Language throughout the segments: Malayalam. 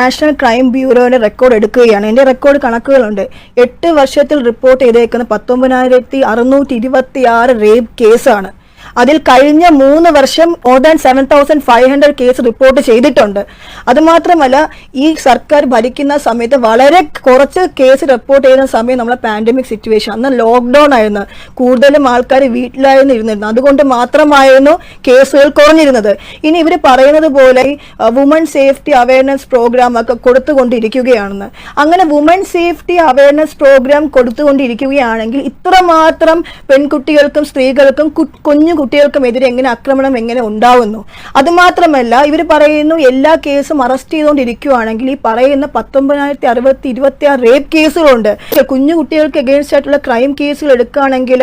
നാഷണൽ ക്രൈം ബ്യൂറോയുടെ റെക്കോർഡ് എടുക്കുകയാണ്. എൻ്റെ റെക്കോർഡ് കണക്കുകളുണ്ട്. 8 വർഷത്തിൽ റിപ്പോർട്ട് ചെയ്തേക്കുന്ന 19,626 റേപ്പ് കേസാണ്. അതിൽ കഴിഞ്ഞ 3 വർഷം മോർ ദാൻ 7,500 കേസ് റിപ്പോർട്ട് ചെയ്തിട്ടുണ്ട്. അതുമാത്രമല്ല, ഈ സർക്കാർ ഭരിക്കുന്ന സമയത്ത് വളരെ കുറച്ച് കേസ് റിപ്പോർട്ട് ചെയ്യുന്ന സമയം നമ്മളെ പാൻഡമിക് സിറ്റുവേഷൻ, അന്ന് ലോക്ക്ഡൌൺ ആയിരുന്നു, കൂടുതലും ആൾക്കാർ വീട്ടിലായിരുന്നു ഇരുന്നിരുന്നത്. അതുകൊണ്ട് മാത്രമായിരുന്നു കേസുകൾ കുറഞ്ഞിരുന്നത്. ഇനി ഇവർ പറയുന്നത് പോലെ വുമൺ സേഫ്റ്റി അവയർനെസ് പ്രോഗ്രാം ഒക്കെ കൊടുത്തുകൊണ്ടിരിക്കുകയാണെന്ന്. അങ്ങനെ വുമൺ സേഫ്റ്റി അവയർനെസ് പ്രോഗ്രാം കൊടുത്തുകൊണ്ടിരിക്കുകയാണെങ്കിൽ ഇത്രമാത്രം പെൺകുട്ടികൾക്കും സ്ത്രീകൾക്കും കുഞ്ഞു കുട്ടികൾക്കുമെതിരെ എങ്ങനെ ആക്രമണം എങ്ങനെ ഉണ്ടാവുന്നു? അതുമാത്രമല്ല, ഇവർ പറയുന്നു എല്ലാ കേസും അറസ്റ്റ് ചെയ്തുകൊണ്ടിരിക്കുകയാണെങ്കിൽ ഈ പറയുന്ന 19,626 റേപ്പ് കേസുകളുണ്ട്. കുഞ്ഞു കുട്ടികൾക്ക് എഗെയിൻസ്റ്റ് ആയിട്ടുള്ള ക്രൈം കേസുകൾ എടുക്കുകയാണെങ്കിൽ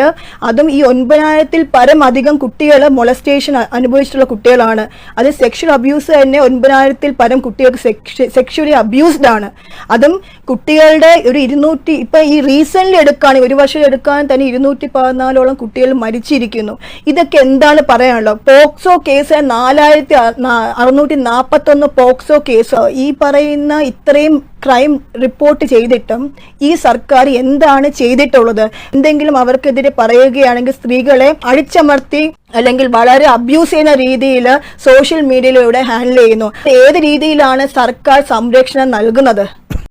അതും ഈ 9,000-ൽ പരം അധികം കുട്ടികൾ മൊളസ്റ്റേഷൻ അനുഭവിച്ചിട്ടുള്ള കുട്ടികളാണ്. അത് സെക്ഷൽ അബ്യൂസ് തന്നെ 9,000-ൽ പരം കുട്ടികൾക്ക് സെക്ഷലി അബ്യൂസ്ഡ് ആണ്. അതും കുട്ടികളുടെ ഒരു 200, ഇപ്പൊ ഈ റീസെന്റ് എടുക്കുകയാണെങ്കിൽ 1 വർഷം എടുക്കാൻ തന്നെ 214ഓളം കുട്ടികൾ മരിച്ചിരിക്കുന്നു. ഇതൊക്കെ എന്താണ് പറയാനുള്ളത്? POCSO case 4,641 POCSO case. ഈ പറയുന്ന ഇത്രയും ക്രൈം റിപ്പോർട്ട് ചെയ്തിട്ടും ഈ സർക്കാർ എന്താണ് ചെയ്തിട്ടുള്ളത്? എന്തെങ്കിലും അവർക്കെതിരെ പറയുകയാണെങ്കിൽ സ്ത്രീകളെ അഴിച്ചമർത്തി അല്ലെങ്കിൽ വളരെ അബ്യൂസ് ചെയ്യുന്ന രീതിയിൽ സോഷ്യൽ മീഡിയയിലൂടെ ഹാൻഡിൽ ചെയ്യുന്നു. ഏത് രീതിയിലാണ് സർക്കാർ സംരക്ഷണം നൽകുന്നത്?